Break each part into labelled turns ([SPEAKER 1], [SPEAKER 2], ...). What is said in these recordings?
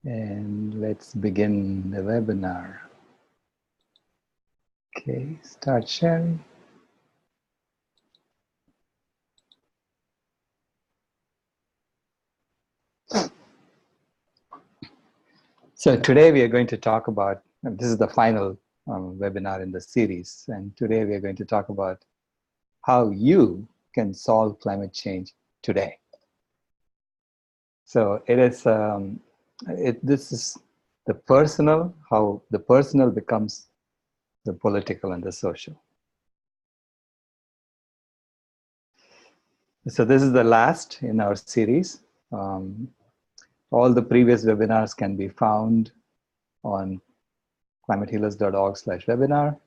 [SPEAKER 1] And let's begin the webinar. Okay, start sharing. So today we are going to talk about, and this is the final webinar in the series, and today we are going to talk about how you can solve climate change today. So it is, this is the personal, how the personal becomes the political and the social. So this is the last in our series. All the previous webinars can be found on climatehealers.org/webinar.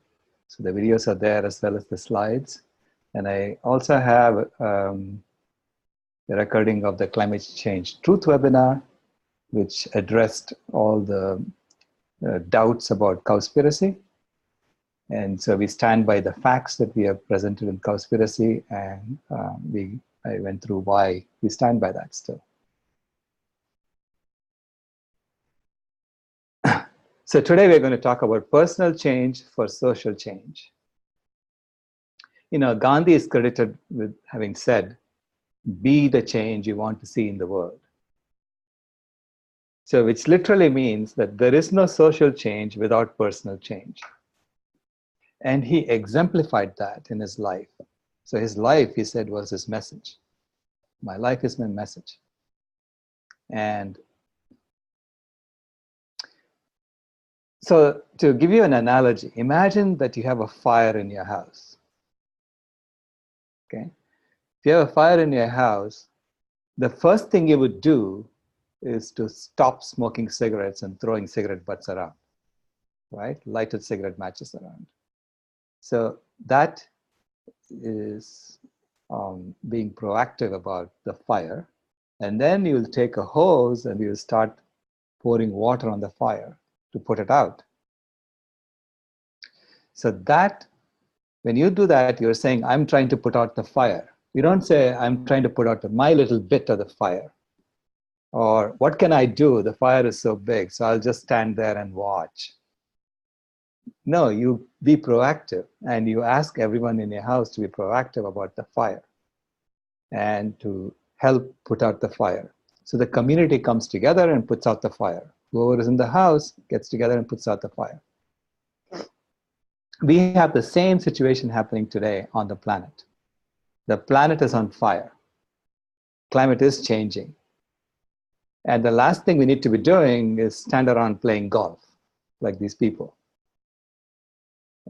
[SPEAKER 1] So the videos are there as well as the slides. And I also have the recording of the climate change truth webinar, which addressed all the doubts about cowspiracy. And so we stand by the facts that we have presented in cowspiracy, and I went through why we stand by that still. So today we're going to talk about personal change for social change. You know, Gandhi is credited with having said, "Be the change you want to see in the world." So which literally means that there is no social change without personal change. And he exemplified that in his life. So his life, he said, was his message. My life is my message. And so to give you an analogy, imagine that you have a fire in your house. Okay? If you have a fire in your house, the first thing you would do is to stop smoking cigarettes and throwing cigarette butts around, right? Lighted cigarette matches around. So that is being proactive about the fire. And then you'll take a hose and you'll start pouring water on the fire to put it out. So that, when you do that, you're saying, I'm trying to put out the fire. You don't say, I'm trying to put out my little bit of the fire. Or what can I do? The fire is so big, so I'll just stand there and watch. No, you be proactive, and you ask everyone in your house to be proactive about the fire and to help put out the fire. So the community comes together and puts out the fire. Whoever is in the house gets together and puts out the fire. We have the same situation happening today on the planet. The planet is on fire. Climate is changing. And the last thing we need to be doing is stand around playing golf like these people.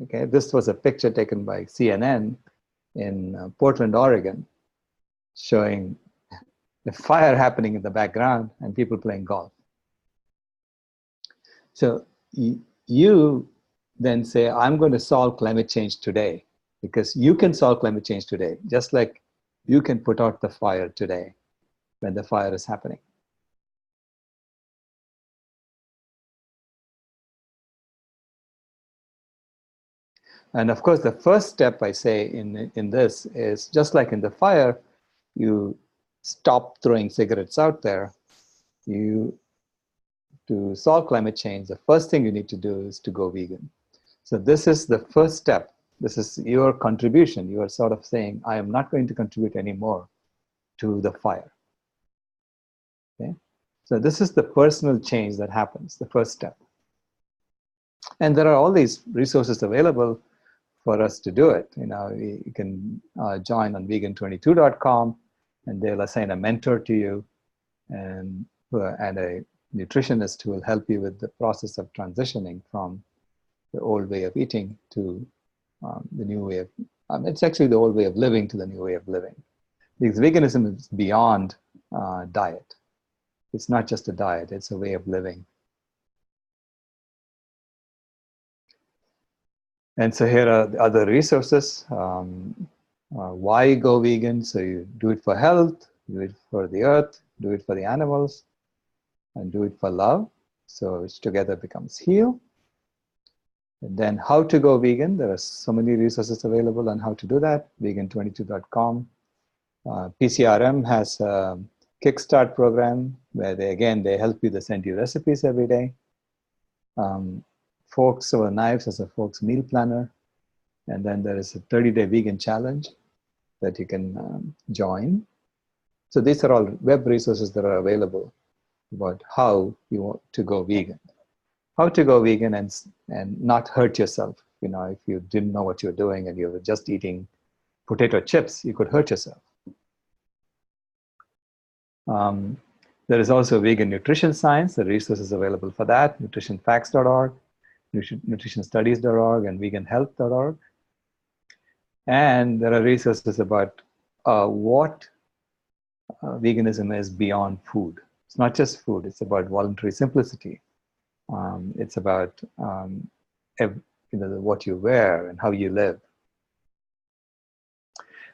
[SPEAKER 1] Okay, this was a picture taken by CNN in Portland, Oregon, showing the fire happening in the background and people playing golf. So you then say, I'm going to solve climate change today, because you can solve climate change today, just like you can put out the fire today when the fire is happening. And of course, the first step I say in this is, just like in the fire, you stop throwing cigarettes out there. To solve climate change, the first thing you need to do is to go vegan. So this is the first step. This is your contribution. You are sort of saying, I am not going to contribute anymore to the fire. Okay? So this is the personal change that happens, the first step. And there are all these resources available for us to do it. You know, you can join on vegan22.com, and they'll assign a mentor to you and a nutritionist who will help you with the process of transitioning from the old way of eating to the new way of, it's actually the old way of living to the new way of living. Because veganism is beyond diet. It's not just a diet, it's a way of living. And so here are the other resources. Why go vegan? So you do it for health, do it for the earth, do it for the animals, and do it for love. So which together becomes heal. And then how to go vegan. There are so many resources available on how to do that. Vegan22.com. PCRM has a Kickstart program where they help you, they send you recipes every day. Forks Over Knives as a folks meal planner. And then there is a 30-day vegan challenge that you can join. So these are all web resources that are available about how you want to go vegan. How to go vegan and not hurt yourself. You know, if you didn't know what you're doing and you were just eating potato chips, you could hurt yourself. There is also vegan nutrition science. The resources available for that, nutritionfacts.org, nutritionstudies.org, and veganhealth.org. And there are resources about what veganism is beyond food. It's not just food. It's about voluntary simplicity. It's about what you wear and how you live.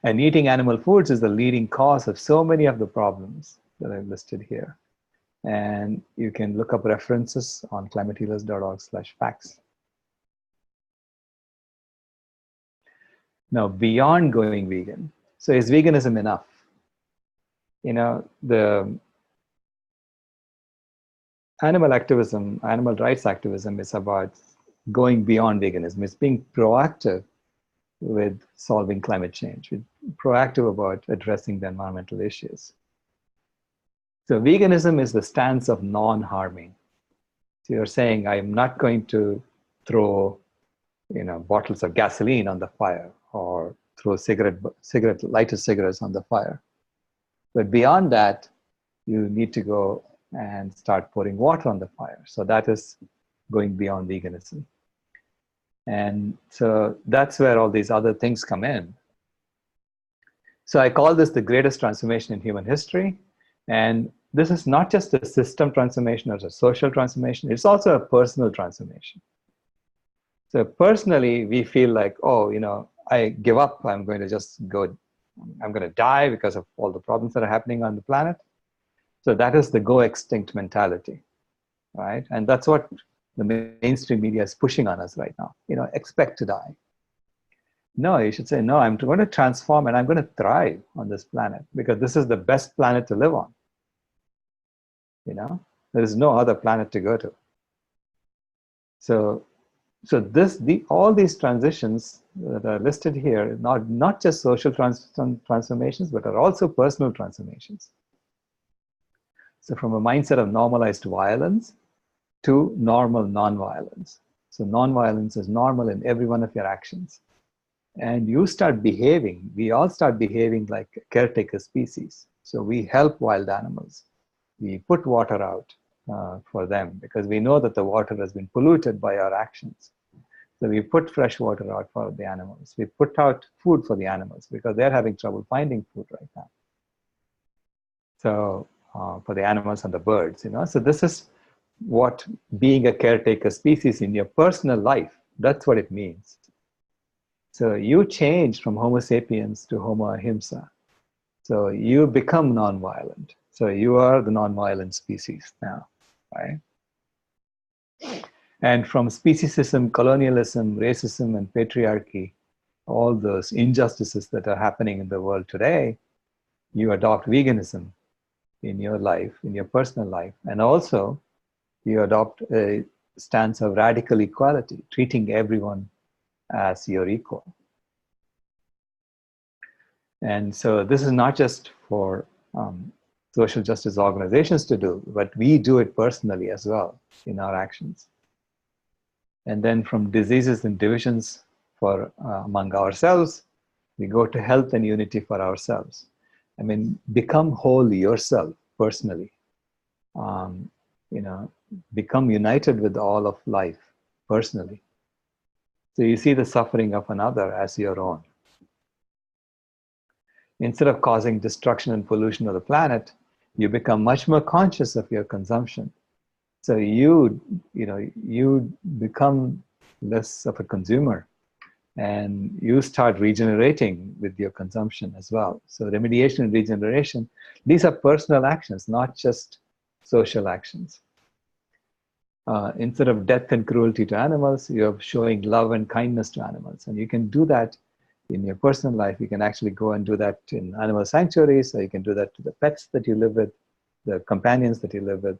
[SPEAKER 1] And eating animal foods is the leading cause of so many of the problems that I've listed here. And you can look up references on climatehealers.org/facts. Now, beyond going vegan, so is veganism enough? You know, the animal activism, animal rights activism is about going beyond veganism. It's being proactive with solving climate change, proactive about addressing the environmental issues. So veganism is the stance of non-harming. So you're saying, I'm not going to throw, bottles of gasoline on the fire or throw lighter cigarettes on the fire. But beyond that, you need to go and start pouring water on the fire. So that is going beyond veganism. And so that's where all these other things come in. So I call this the greatest transformation in human history. And this is not just a system transformation or a social transformation, it's also a personal transformation. So personally, we feel like, I give up, I'm going to die because of all the problems that are happening on the planet. So that is the go extinct mentality, right? And that's what the mainstream media is pushing on us right now. Expect to die. No, you should say, no, I'm going to transform and I'm going to thrive on this planet because this is the best planet to live on. There is no other planet to go to. So all these transitions that are listed here, not just social transformations, but are also personal transformations. So from a mindset of normalized violence to normal nonviolence. So nonviolence is normal in every one of your actions. And you start behaving, we all start behaving like a caretaker species. So we help wild animals. We put water out for them because we know that the water has been polluted by our actions. So we put fresh water out for the animals. We put out food for the animals because they're having trouble finding food right now. So for the animals and the birds, So this is what being a caretaker species in your personal life, that's what it means. So you change from Homo sapiens to Homo ahimsa. So you become nonviolent. So you are the nonviolent species now, right? And from speciesism, colonialism, racism, and patriarchy, all those injustices that are happening in the world today, you adopt veganism in your life, in your personal life. And also, you adopt a stance of radical equality, treating everyone as your equal. And so this is not just for social justice organizations to do, but we do it personally as well in our actions. And then from diseases and divisions among ourselves, we go to health and unity for ourselves. Become whole yourself personally. Become united with all of life personally. So you see the suffering of another as your own. Instead of causing destruction and pollution of the planet, you become much more conscious of your consumption. So you become less of a consumer and you start regenerating with your consumption as well. So remediation and regeneration, these are personal actions, not just social actions. Instead of death and cruelty to animals, you're showing love and kindness to animals. And you can do that in your personal life. You can actually go and do that in animal sanctuaries, or you can do that to the pets that you live with. the companions that you live with.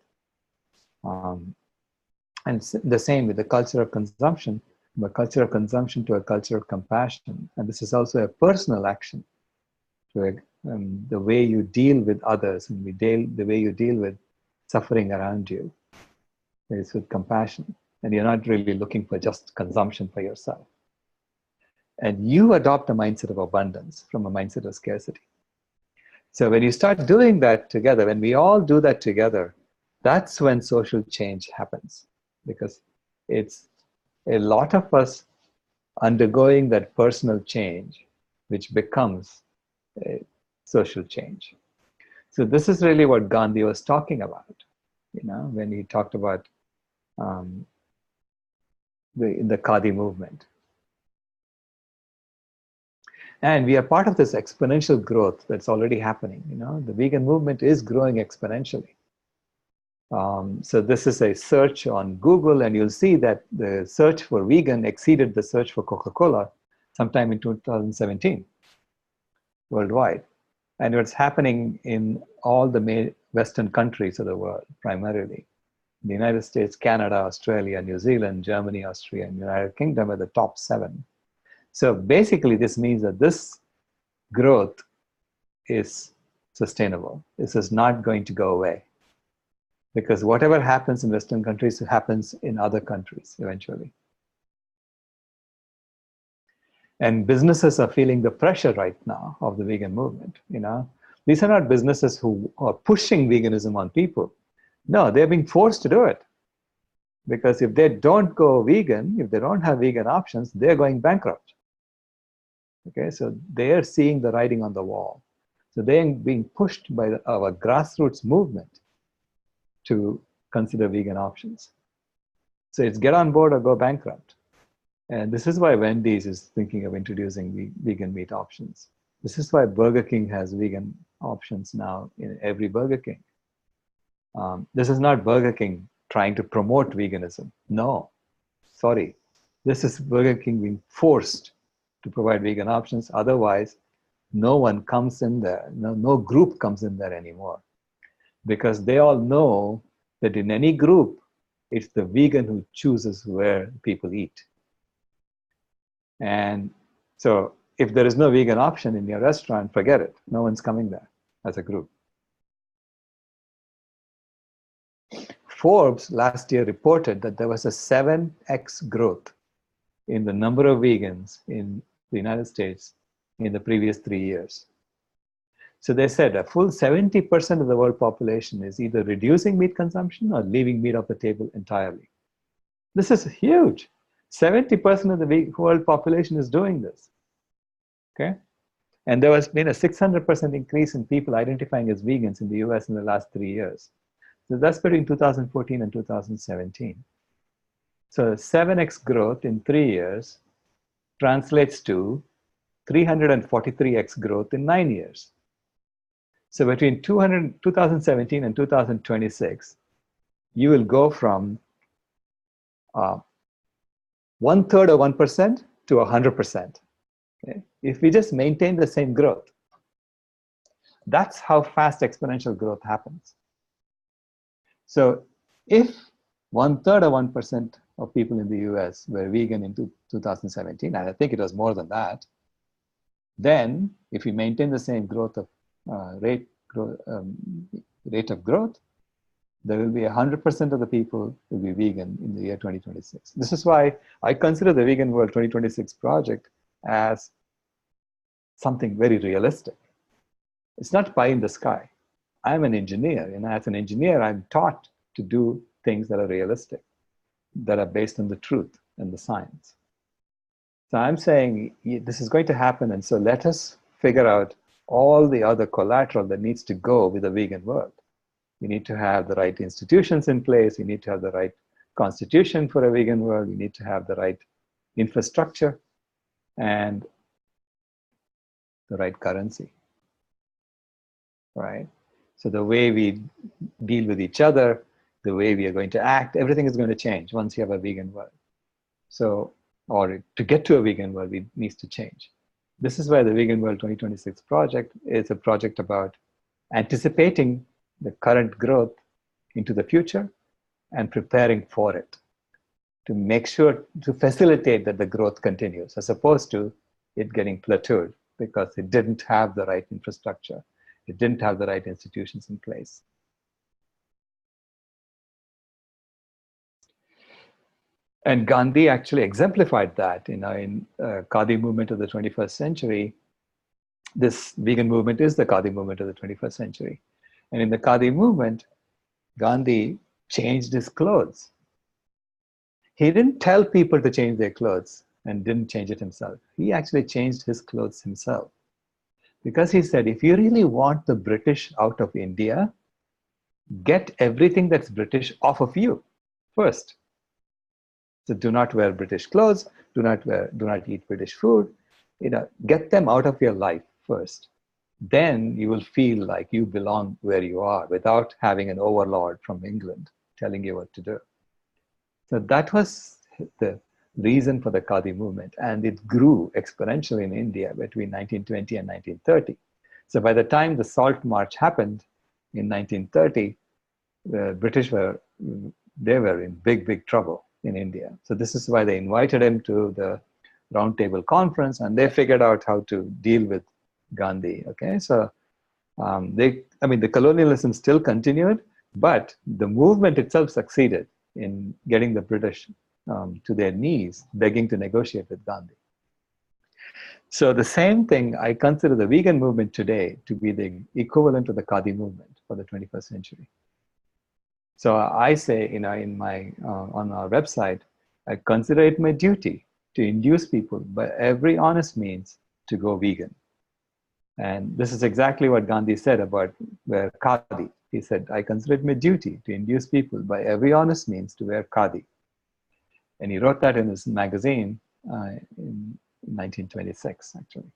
[SPEAKER 1] And the same with the culture of consumption, from a culture of consumption to a culture of compassion. And this is also a personal action to the way you deal with others, and the way you deal with suffering around you is with compassion. And you're not really looking for just consumption for yourself. And you adopt a mindset of abundance from a mindset of scarcity. So when you start doing that together, when we all do that together, that's when social change happens. Because it's a lot of us undergoing that personal change, which becomes a social change. So this is really what Gandhi was talking about, when he talked about the Khadi movement. And we are part of this exponential growth that's already happening. The vegan movement is growing exponentially. So this is a search on Google, and you'll see that the search for vegan exceeded the search for Coca-Cola sometime in 2017 worldwide. And it's happening in all the Western countries of the world, primarily. The United States, Canada, Australia, New Zealand, Germany, Austria, and United Kingdom are the top 7. So basically, this means that this growth is sustainable. This is not going to go away. Because whatever happens in Western countries happens in other countries eventually. And businesses are feeling the pressure right now of the vegan movement. These are not businesses who are pushing veganism on people. No, they're being forced to do it. Because if they don't go vegan, if they don't have vegan options, they're going bankrupt. Okay, so they are seeing the writing on the wall. So they're being pushed by our grassroots movement to consider vegan options. So it's get on board or go bankrupt. And this is why Wendy's is thinking of introducing vegan meat options. This is why Burger King has vegan options now in every Burger King. This is not Burger King trying to promote veganism. No, sorry. This is Burger King being forced to provide vegan options. Otherwise, no one comes in there. No group comes in there anymore. Because they all know that in any group, it's the vegan who chooses where people eat. And so if there is no vegan option in your restaurant, forget it. No one's coming there as a group. Forbes last year reported that there was a 7x growth in the number of vegans in the United States in the previous 3 years. So they said a full 70% of the world population is either reducing meat consumption or leaving meat off the table entirely. This is huge. 70% of the world population is doing this. Okay? And there has been a 600% increase in people identifying as vegans in the US in the last 3 years. So that's between 2014 and 2017. So 7x growth in 3 years translates to 343x growth in 9 years. So between 2017 and 2026, you will go from 1/3 of 1% to 100%. Okay? If we just maintain the same growth, that's how fast exponential growth happens. So if 1/3 of 1% of people in the US were vegan in 2017, and I think it was more than that, then if we maintain the same growth of rate of growth, there will be 100% of the people will be vegan in the year 2026. This is why I consider the Vegan World 2026 project as something very realistic. It's not pie in the sky. I'm an engineer, and as an engineer, I'm taught to do things that are realistic, that are based on the truth and the science. So I'm saying this is going to happen, and so let us figure out all the other collateral that needs to go with a vegan world. We need to have the right institutions in place. We need to have the right constitution for a vegan world. We need to have the right infrastructure and the right currency, right? So the way we deal with each other, the way we are going to act, everything is going to change once you have a vegan world. So, or to get to a vegan world, it needs to change. This is why the Vegan World 2026 project is a project about anticipating the current growth into the future and preparing for it, to make sure to facilitate that the growth continues, as opposed to it getting plateaued because it didn't have the right infrastructure, it didn't have the right institutions in place. And Gandhi actually exemplified that, in Khadi movement of the 21st century. This vegan movement is the Khadi movement of the 21st century. And in the Khadi movement, Gandhi changed his clothes. He didn't tell people to change their clothes and didn't change it himself. He actually changed his clothes himself. Because he said, if you really want the British out of India, get everything that's British off of you first. So do not wear British clothes, do not eat British food, get them out of your life first. Then you will feel like you belong where you are without having an overlord from England telling you what to do. So that was the reason for the Khadi movement, and it grew exponentially in India between 1920 and 1930. So by the time the Salt March happened in 1930, the British were in big trouble in India. So this is why they invited him to the Round Table Conference, and they figured out how to deal with Gandhi. Okay, so the colonialism still continued, but the movement itself succeeded in getting the British to their knees, begging to negotiate with Gandhi. So the same thing, I consider the vegan movement today to be the equivalent of the Khadi movement for the 21st century. So I say, in my on our website, I consider it my duty to induce people by every honest means to go vegan. And this is exactly what Gandhi said about wear Khadi. He said, I consider it my duty to induce people by every honest means to wear Khadi. And he wrote that in his magazine in 1926, actually.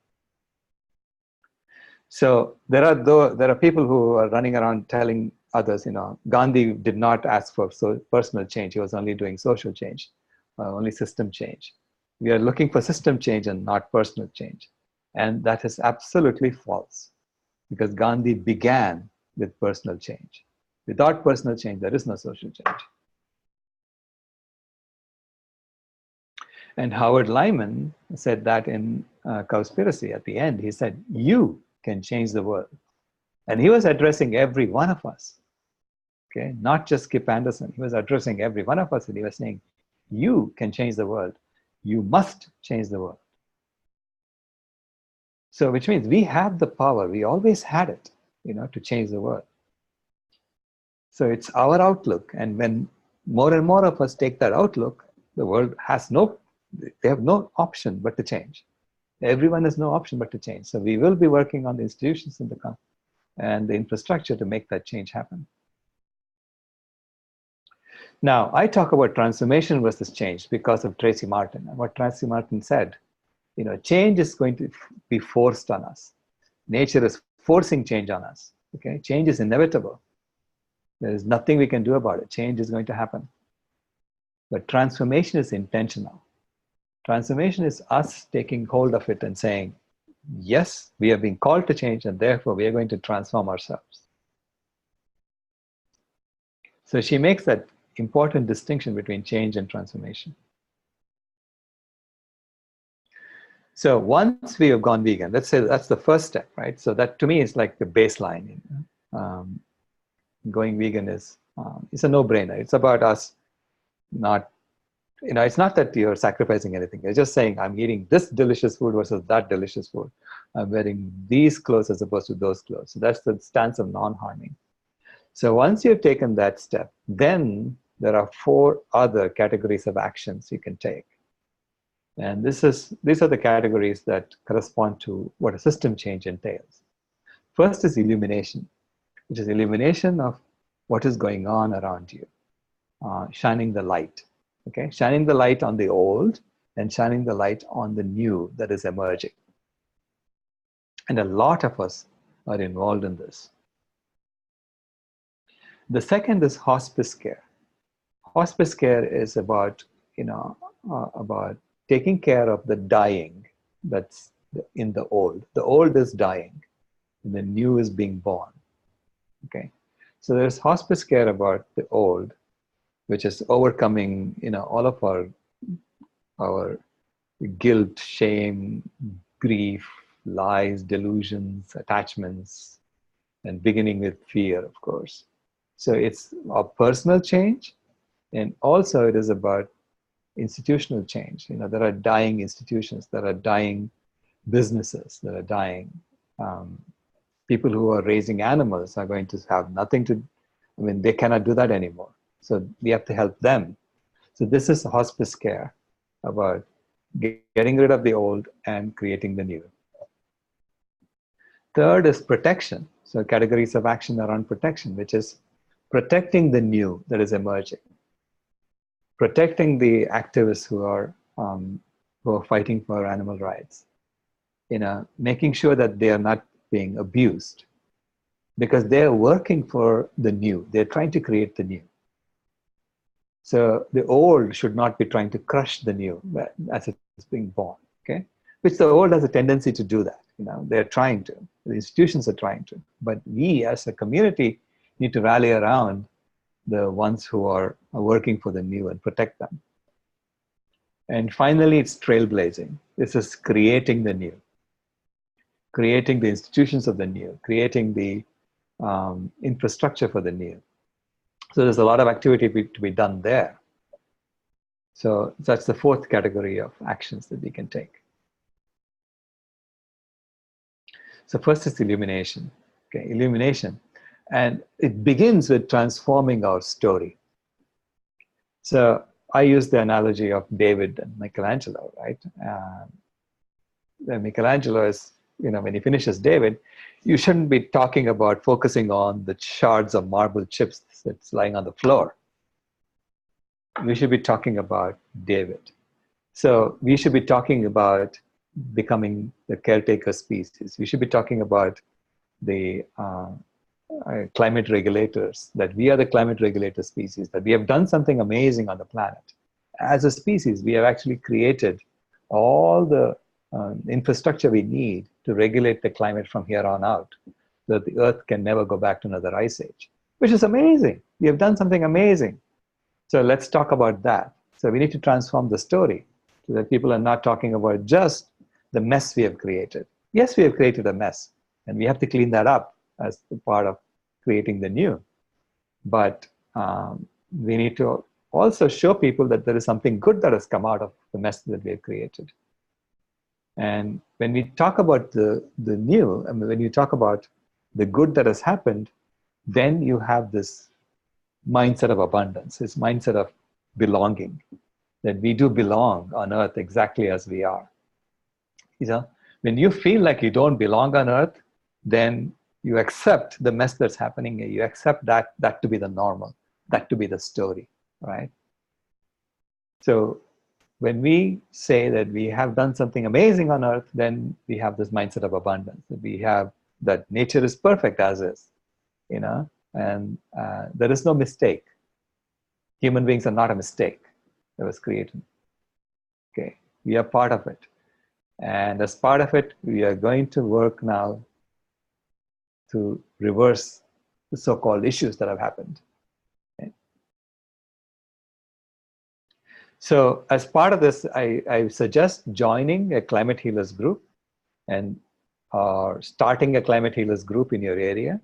[SPEAKER 1] So there are people who are running around telling others, Gandhi did not ask for personal change. He was only doing social change, only system change. We are looking for system change and not personal change. And that is absolutely false, because Gandhi began with personal change. Without personal change, there is no social change. And Howard Lyman said that in Cowspiracy at the end. He said, you can change the world. And he was addressing every one of us, okay? Not just Skip Anderson. He was addressing every one of us, and he was saying, you can change the world. You must change the world. So which means we have the power. We always had it, to change the world. So it's our outlook. And when more and more of us take that outlook, the world has they have no option but to change. Everyone has no option but to change. So we will be working on the institutions and the infrastructure to make that change happen. Now, I talk about transformation versus change because of Tracy Martin. And what Tracy Martin said, change is going to be forced on us. Nature is forcing change on us. Okay, change is inevitable. There is nothing we can do about it. Change is going to happen. But transformation is intentional. Transformation is us taking hold of it and saying, yes, we are being called to change, and therefore we are going to transform ourselves. So she makes that important distinction between change and transformation. So once we have gone vegan, let's say that's the first step, right? So that to me is like the baseline. Going vegan is it's a no-brainer. It's about us not, it's not that you're sacrificing anything. You're just saying, I'm eating this delicious food versus that delicious food. I'm wearing these clothes as opposed to those clothes. So that's the stance of non-harming. So once you've taken that step, then there are 4 other categories of actions you can take. And these are the categories that correspond to what a system change entails. First is illumination, which is illumination of what is going on around you, shining the light, okay? Shining the light on the old and shining the light on the new that is emerging. And a lot of us are involved in this. The second is hospice care. Hospice care is about, about taking care of the dying that's in the old. The old is dying, and the new is being born. Okay, So there's hospice care about the old, which is overcoming, all of our guilt, shame, grief, lies, delusions, attachments, and beginning with fear, of course. So it's a personal change, and also it is about institutional change. There are dying institutions, there are dying businesses that are dying. People who are raising animals are going to have nothing to, they cannot do that anymore. So we have to help them. So this is hospice care, about getting rid of the old and creating the new. Third is protection. So categories of action around protection, which is protecting the new that is emerging, protecting the activists who are fighting for animal rights, making sure that they are not being abused, because they're working for the new. They're trying to create the new. So the old should not be trying to crush the new as it's being born, okay? Which the old has a tendency to do that. They're trying to. The institutions are trying to. But we as a community need to rally around the ones who are working for the new and protect them. And finally, it's trailblazing. This is creating the new, creating the institutions of the new, creating the infrastructure for the new. So there's a lot of activity to be done there. So that's the fourth category of actions that we can take. So first is illumination. Okay, illumination. And it begins with transforming our story. So I use the analogy of David and Michelangelo, right? Michelangelo is, when he finishes David, you shouldn't be talking about focusing on the shards of marble chips that's lying on the floor. We should be talking about David. So we should be talking about becoming the caretaker species. We should be talking about the climate regulators, that we are the climate regulator species, that we have done something amazing on the planet. As a species, we have actually created all the infrastructure we need to regulate the climate from here on out, so that the Earth can never go back to another ice age, which is amazing. We have done something amazing. So let's talk about that. So we need to transform the story so that people are not talking about just the mess we have created. Yes, we have created a mess, and we have to clean that up as part of creating the new. But we need to also show people that there is something good that has come out of the mess that we have created. And when we talk about the new, when you talk about the good that has happened, then you have this mindset of abundance, this mindset of belonging, that we do belong on Earth exactly as we are. When you feel like you don't belong on Earth, then you accept the mess that's happening. You accept that to be the normal, that to be the story, right? So when we say that we have done something amazing on Earth, then we have this mindset of abundance. We have that nature is perfect as is, and there is no mistake. Human beings are not a mistake that was created. Okay, we are part of it. And as part of it, we are going to work now to reverse the so-called issues that have happened. Okay. So as part of this, I suggest joining a climate healers group and starting a climate healers group in your area.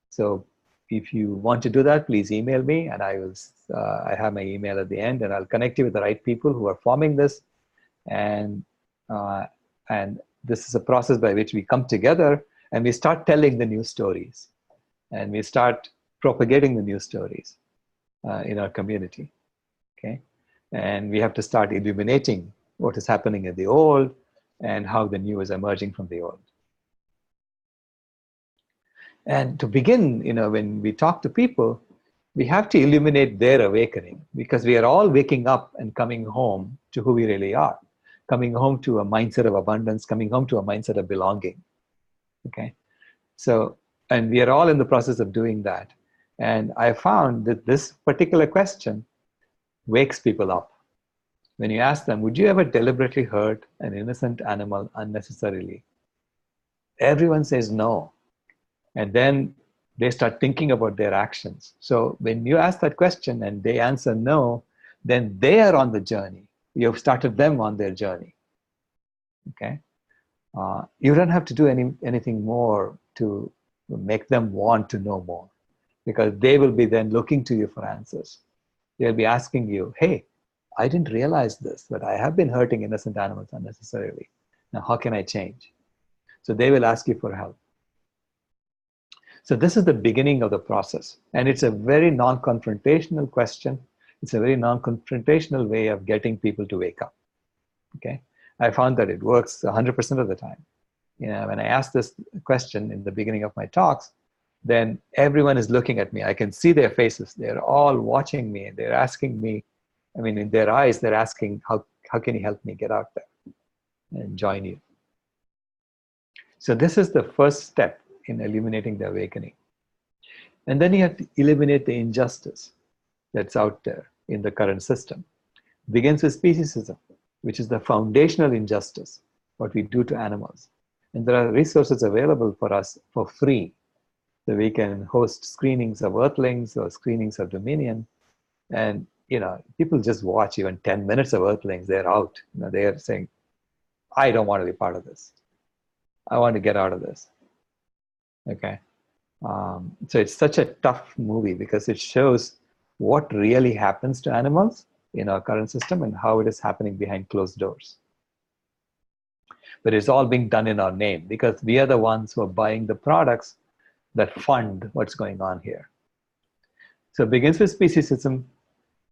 [SPEAKER 1] So if you want to do that, please email me, and I have my email at the end, and I'll connect you with the right people who are forming this. And this is a process by which we come together and we start telling the new stories, and we start propagating the new stories in our community. Okay, and we have to start illuminating what is happening in the old and how the new is emerging from the old. And to begin, when we talk to people, we have to illuminate their awakening, because we are all waking up and coming home to who we really are, coming home to a mindset of abundance, coming home to a mindset of belonging. Okay, so, and we are all in the process of doing that. And I found that this particular question wakes people up. When you ask them, would you ever deliberately hurt an innocent animal unnecessarily? Everyone says no. And then they start thinking about their actions. So when you ask that question and they answer no, then they are on the journey. You've started them on their journey. Okay, you don't have to do anything more to make them want to know more, because they will be then looking to you for answers. They'll be asking you, hey, I didn't realize this, but I have been hurting innocent animals unnecessarily. Now, how can I change? So they will ask you for help. So this is the beginning of the process. And it's a very non-confrontational question. It's a very non-confrontational way of getting people to wake up. Okay, I found that it works 100% of the time. You know, when I ask this question in the beginning of my talks, then everyone is looking at me. I can see their faces. They're all watching me. They're asking me, I mean, in their eyes, they're asking, how can you help me get out there and join you? So this is the first step in illuminating the awakening. And then you have to eliminate the injustice that's out there in the current system. It begins with speciesism, which is the foundational injustice, what we do to animals. And there are resources available for us for free. So we can host screenings of Earthlings or screenings of Dominion. And, you know, people just watch even 10 minutes of Earthlings, they're out. You know, they're saying, I don't want to be part of this. I want to get out of this. Okay. So it's such a tough movie because it shows what really happens to animals in our current system and how it is happening behind closed doors. But it's all being done in our name because we are the ones who are buying the products that fund what's going on here. So it begins with speciesism,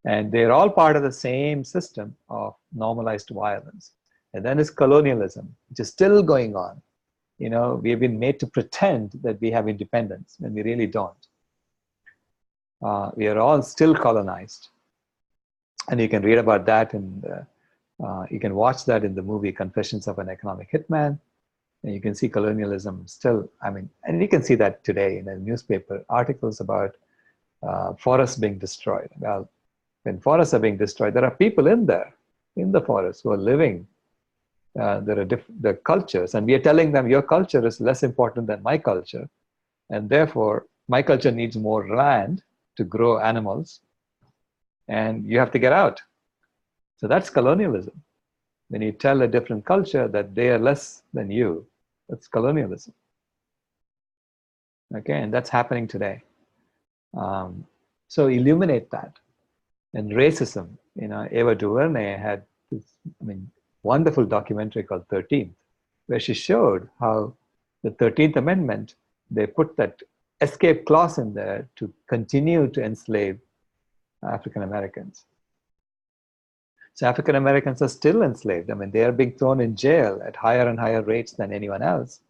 [SPEAKER 1] and they're all part of the same system of normalized violence. And then is colonialism, which is still going on. You know, we've been made to pretend that we have independence when we really don't. We are all still colonized. And you can read about that in you can watch that in the movie Confessions of an Economic Hitman. And you can see colonialism still, I mean, and you can see that today in a newspaper, articles about forests being destroyed. Well, when forests are being destroyed, there are people in there, in the forest, who are living. There are different cultures, and we are telling them your culture is less important than my culture, and therefore my culture needs more land to grow animals, and you have to get out. So that's colonialism. When you tell a different culture that they are less than you, that's colonialism. Okay, and that's happening today. So illuminate that. And racism, you know, Ava DuVernay had this, I mean, wonderful documentary called 13th, where she showed how the 13th Amendment, they put that escape clause in there to continue to enslave African Americans. So African Americans are still enslaved. I mean, they are being thrown in jail at higher and higher rates than anyone else,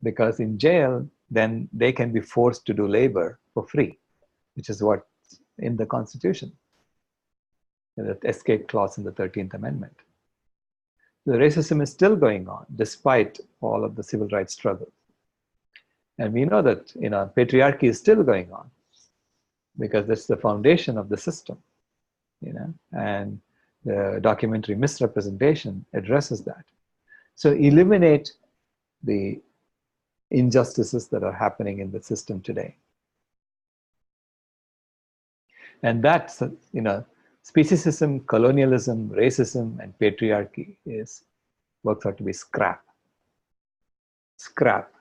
[SPEAKER 1] because in jail, then they can be forced to do labor for free, which is what's in the Constitution, the escape clause in the 13th Amendment. The racism is still going on despite all of the civil rights struggles. And we know that, you know, patriarchy is still going on because that's the foundation of the system, you know, and the documentary Misrepresentation addresses that. So eliminate the injustices that are happening in the system today. And that's, you know, speciesism, colonialism, racism, and patriarchy works out to be scrap. Scrap.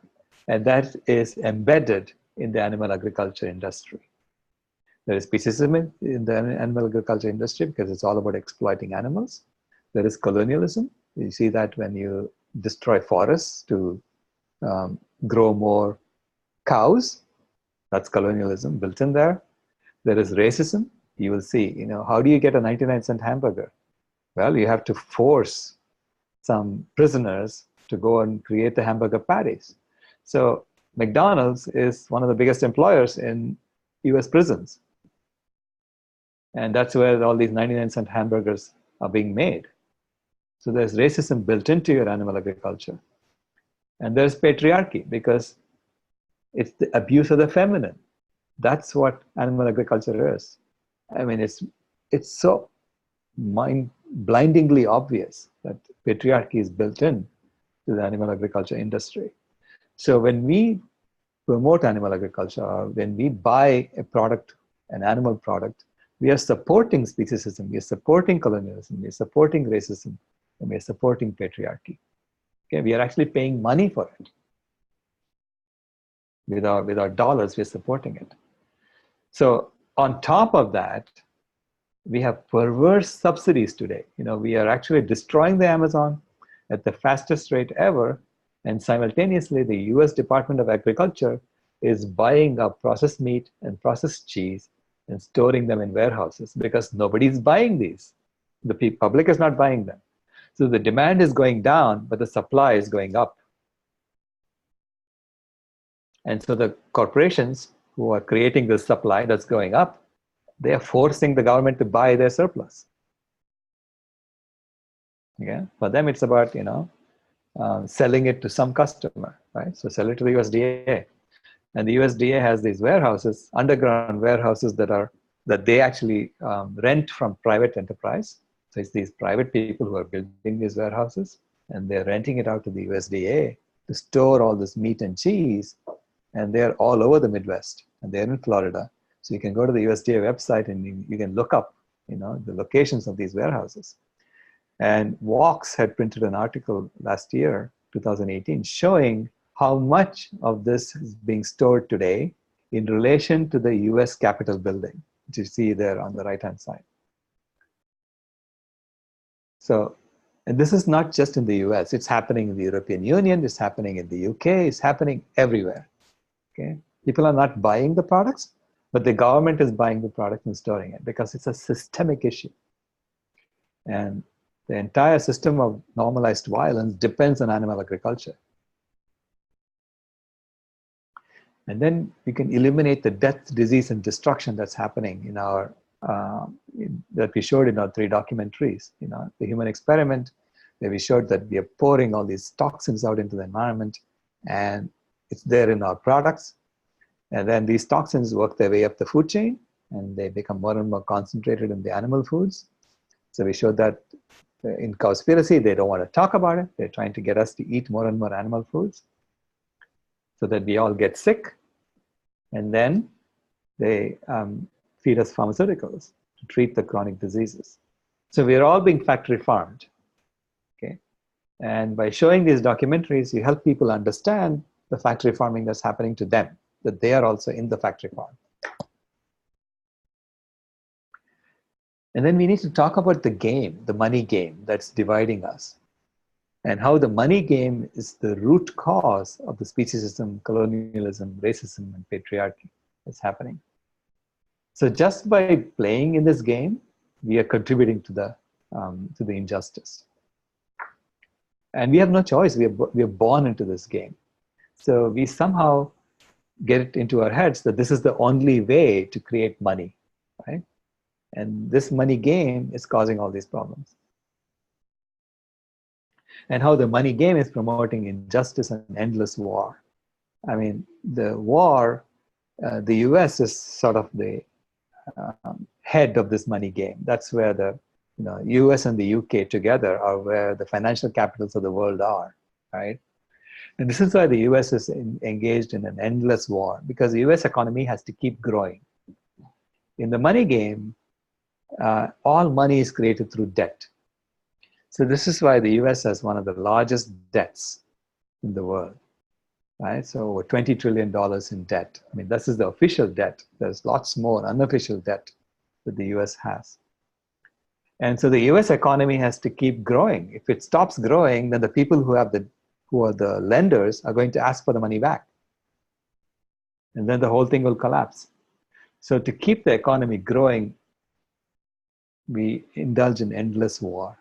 [SPEAKER 1] And that is embedded in the animal agriculture industry. There is speciesism in the animal agriculture industry because it's all about exploiting animals. There is colonialism. You see that when you destroy forests to grow more cows. That's colonialism built in there. There is racism. You will see, you know, how do you get a 99-cent hamburger? Well, you have to force some prisoners to go and create the hamburger patties. So McDonald's is one of the biggest employers in US prisons. And that's where all these 99-cent hamburgers are being made. So there's racism built into your animal agriculture. And there's patriarchy because it's the abuse of the feminine. That's what animal agriculture is. I mean, it's so blindingly obvious that patriarchy is built in to the animal agriculture industry. So when we promote animal agriculture, or when we buy a product, an animal product, we are supporting speciesism, we are supporting colonialism, we are supporting racism, and we are supporting patriarchy. Okay, we are actually paying money for it. With our dollars, we are supporting it. So on top of that, we have perverse subsidies today. We are actually destroying the Amazon at the fastest rate ever, and simultaneously the US Department of Agriculture is buying up processed meat and processed cheese and storing them in warehouses because nobody's buying these. The public is not buying them. So the demand is going down, but the supply is going up. And so the corporations who are creating the supply that's going up, they are forcing the government to buy their surplus. Yeah, for them it's about selling it to some customer, right? So sell it to the USDA, and the USDA has these warehouses, underground warehouses that they actually rent from private enterprise. So it's these private people who are building these warehouses, and they're renting it out to the USDA to store all this meat and cheese, and they're all over the Midwest, and they're in Florida. So you can go to the USDA website and you can look up, the locations of these warehouses. And Vox had printed an article last year, 2018, showing how much of this is being stored today in relation to the US Capitol building, which you see there on the right-hand side. So, and this is not just in the US, it's happening in the European Union, it's happening in the UK, it's happening everywhere, okay? People are not buying the products, but the government is buying the product and storing it because it's a systemic issue. And the entire system of normalized violence depends on animal agriculture. And then we can eliminate the death, disease, and destruction that's happening in our, that we showed in our 3 documentaries. The human experiment, where we showed that we are pouring all these toxins out into the environment, and it's there in our products. And then these toxins work their way up the food chain, and they become more and more concentrated in the animal foods. So we showed that in Cowspiracy, they don't want to talk about it. They're trying to get us to eat more and more animal foods so that we all get sick. And then they feed us pharmaceuticals to treat the chronic diseases. So we're all being factory farmed, okay? And by showing these documentaries, you help people understand the factory farming that's happening to them, that they are also in the factory farm. And then we need to talk about the game, the money game that's dividing us, and how the money game is the root cause of the speciesism, colonialism, racism, and patriarchy that's happening. So just by playing in this game, we are contributing to the injustice. And we have no choice. We are born into this game. So we somehow get it into our heads that this is the only way to create money, right? And this money game is causing all these problems. And how the money game is promoting injustice and endless war. I mean, the war, the US is sort of the head of this money game. That's where the US and the UK together are where the financial capitals of the world are, right? And this is why the US is engaged in an endless war, because the US economy has to keep growing. In the money game, all money is created through debt. So this is why the US has one of the largest debts in the world, right? So over $20 trillion in debt. I mean, this is the official debt. There's lots more unofficial debt that the US has. And so the US economy has to keep growing. If it stops growing, then the people who are the lenders are going to ask for the money back. And then the whole thing will collapse. So to keep the economy growing, we indulge in endless war,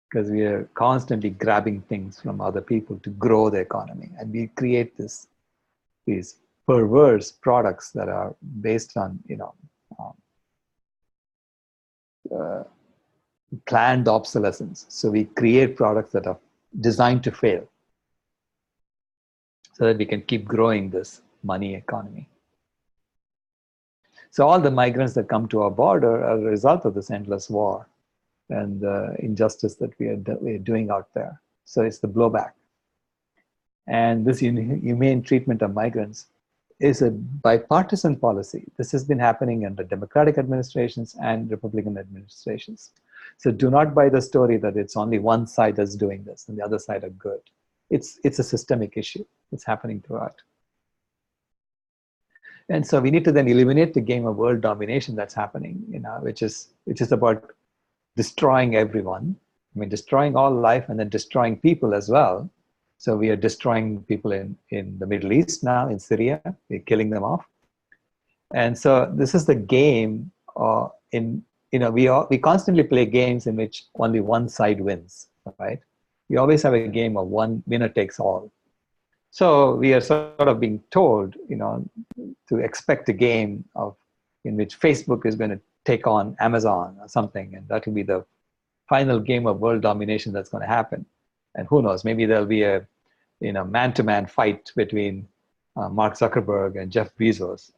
[SPEAKER 1] because we are constantly grabbing things from other people to grow the economy. And we create these perverse products that are based on, planned obsolescence. So we create products that are designed to fail so that we can keep growing this money economy. So all the migrants that come to our border are a result of this endless war and the injustice that we are doing out there. So it's the blowback. And this humane treatment of migrants is a bipartisan policy. This has been happening under Democratic administrations and Republican administrations. So do not buy the story that it's only one side that's doing this and the other side are good. It's a systemic issue. It's happening throughout. And so we need to then eliminate the game of world domination that's happening, which is about destroying everyone. I mean, destroying all life and then destroying people as well. So we are destroying people in the Middle East now, in Syria. We're killing them off. And so this is the game we constantly play games in which only one side wins, right? We always have a game of one winner takes all. So we are sort of being told, to expect a game in which Facebook is going to take on Amazon or something, and that will be the final game of world domination that's going to happen. And who knows, maybe there'll be a man-to-man fight between Mark Zuckerberg and Jeff Bezos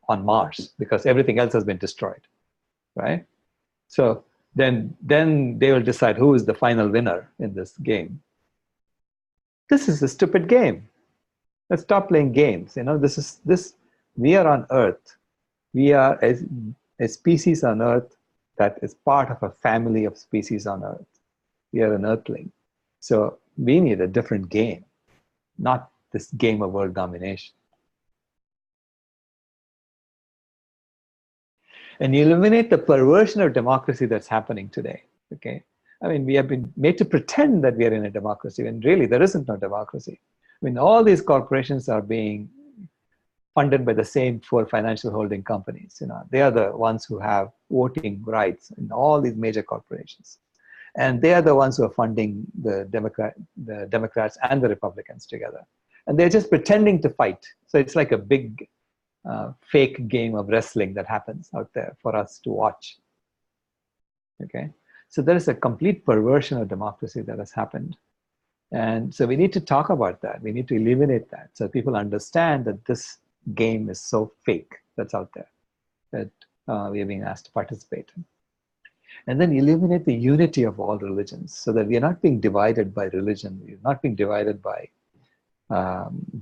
[SPEAKER 1] on Mars, because everything else has been destroyed, right? So then they will decide who is the final winner in this game. This is a stupid game. Let's stop playing games. We are on Earth. We are a species on Earth that is part of a family of species on Earth. We are an Earthling. So we need a different game, not this game of world domination. And you eliminate the perversion of democracy that's happening today, okay? I mean, we have been made to pretend that we are in a democracy when really there isn't no democracy. I mean, all these corporations are being funded by the same four financial holding companies. They are the ones who have voting rights in all these major corporations. And they are the ones who are funding the Democrats and the Republicans together. And they're just pretending to fight. So it's like a big fake game of wrestling that happens out there for us to watch. Okay? So there is a complete perversion of democracy that has happened. And so we need to talk about that. We need to eliminate that so people understand that this game is so fake that's out there, that we are being asked to participate in. And then eliminate the unity of all religions so that we are not being divided by religion. We are not being divided by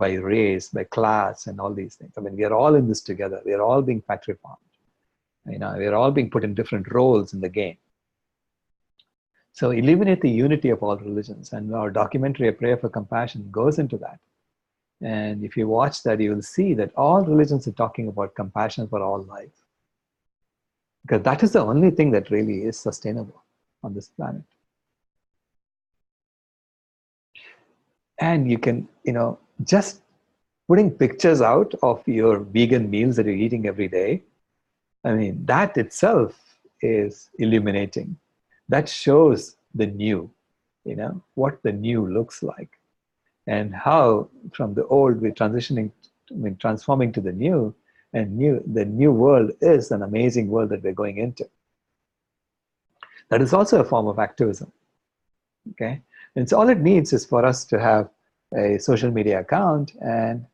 [SPEAKER 1] race, by class, and all these things. I mean, we are all in this together. We are all being patriformed. We are all being put in different roles in the game. So eliminate the unity of all religions. And our documentary, A Prayer for Compassion, goes into that. And if you watch that, you will see that all religions are talking about compassion for all life. Because that is the only thing that really is sustainable on this planet. And you can, just putting pictures out of your vegan meals that you're eating every day, I mean, that itself is illuminating. That shows the new, what the new looks like. And how from the old we're transforming to the new, and the new world is an amazing world that we're going into. That is also a form of activism, okay? And so all it needs is for us to have a social media account and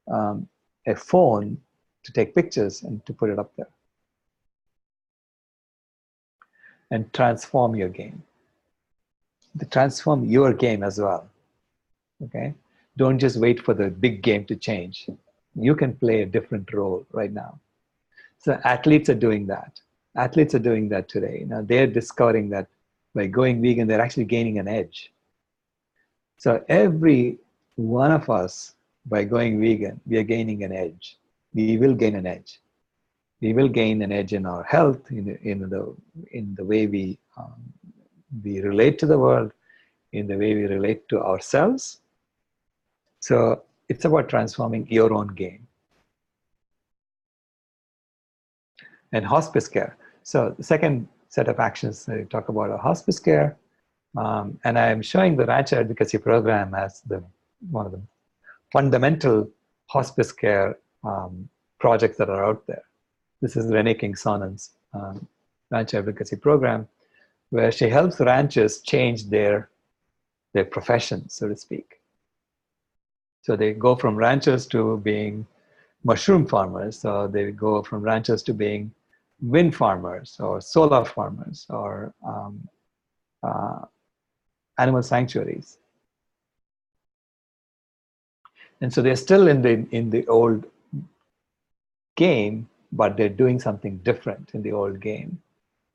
[SPEAKER 1] a phone to take pictures and to put it up there. And transform your game. Transform your game as well, okay? Don't just wait for the big game to change. You can play a different role right now. So athletes are doing that. Athletes are doing that today. Now they're discovering that by going vegan, they're actually gaining an edge. So every one of us, by going vegan, we are gaining an edge. We will gain an edge. We will gain an edge in our health, in the way we relate to the world, in the way we relate to ourselves. So it's about transforming your own game. And hospice care. So the second set of actions that we talk about are hospice care. And I'm showing the Rancher Advocacy Program as one of the fundamental hospice care projects that are out there. This is Renee King Sonen's Rancher Advocacy Program, where she helps ranchers change their profession, so to speak. So they go from ranchers to being mushroom farmers, so they go from ranchers to being wind farmers or solar farmers or animal sanctuaries. And so they're still in the old game, but they're doing something different in the old game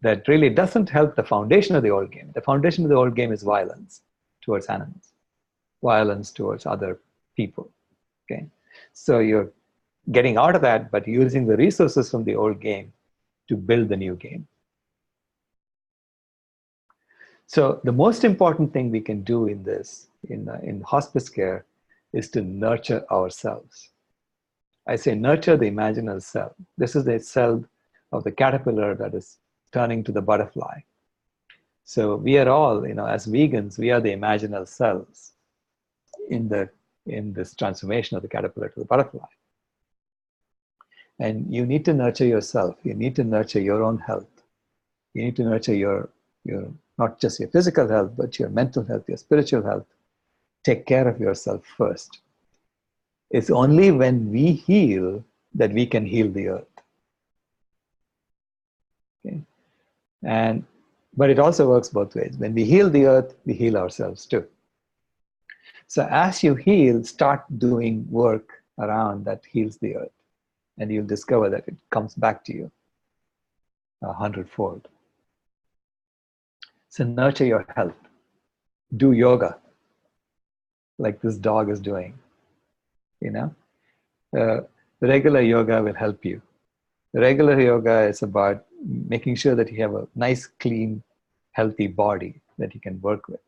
[SPEAKER 1] that really doesn't help the foundation of the old game. The foundation of the old game is violence towards animals, violence towards other people. Okay, so you're getting out of that, but using the resources from the old game to build the new game. So the most important thing we can do in this, in hospice care, is to nurture ourselves. I say nurture the imaginal cell. This is the cell of the caterpillar that is turning to the butterfly. So we are all, as vegans, we are the imaginal cells in this transformation of the caterpillar to the butterfly. And you need to nurture yourself. You need to nurture your own health. You need to nurture your not just your physical health, but your mental health, your spiritual health. Take care of yourself first. It's only when we heal that we can heal the earth. Okay? But it also works both ways. When we heal the earth, we heal ourselves too. So as you heal, start doing work around that heals the earth. And you'll discover that it comes back to you 100-fold. So nurture your health. Do yoga, like this dog is doing. The regular yoga will help you. The regular yoga is about making sure that you have a nice, clean, healthy body that you can work with.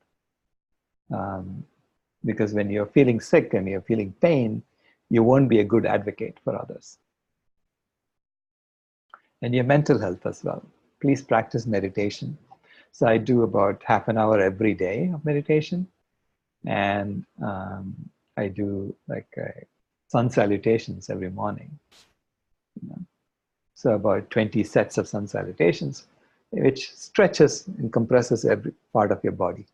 [SPEAKER 1] Because when you're feeling sick and you're feeling pain, you won't be a good advocate for others. And your mental health as well. Please practice meditation. So I do about half an hour every day of meditation. And I do sun salutations every morning. So about 20 sets of sun salutations, which stretches and compresses every part of your body.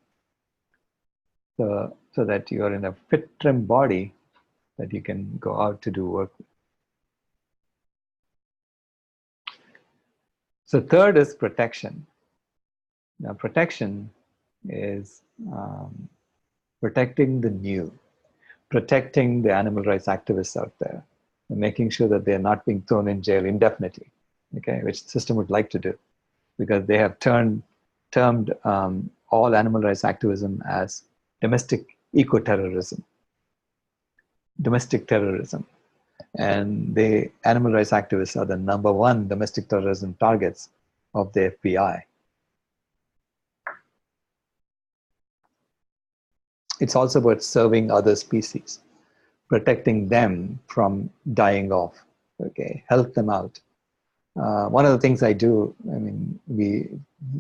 [SPEAKER 1] So that you're in a fit, trim body that you can go out to do work with. So third is protection. Now protection is protecting the new, protecting the animal rights activists out there, and making sure that they're not being thrown in jail indefinitely, okay, which the system would like to do, because they have termed all animal rights activism as domestic eco-terrorism, domestic terrorism. And the animal rights activists are the #1 domestic terrorism targets of the FBI. It's also about serving other species, protecting them from dying off, okay, help them out. One of the things I do,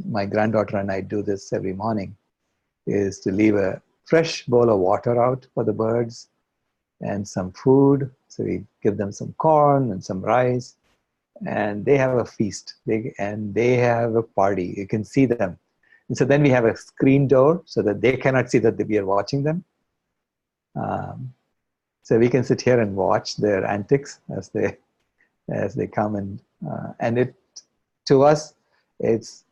[SPEAKER 1] my granddaughter and I do this every morning, is to leave a fresh bowl of water out for the birds and some food. So we give them some corn and some rice, and they have a feast, and they have a party. You can see them. And so then we have a screen door so that they cannot see that we are watching them. So we can sit here and watch their antics as they come, and it, to us, it's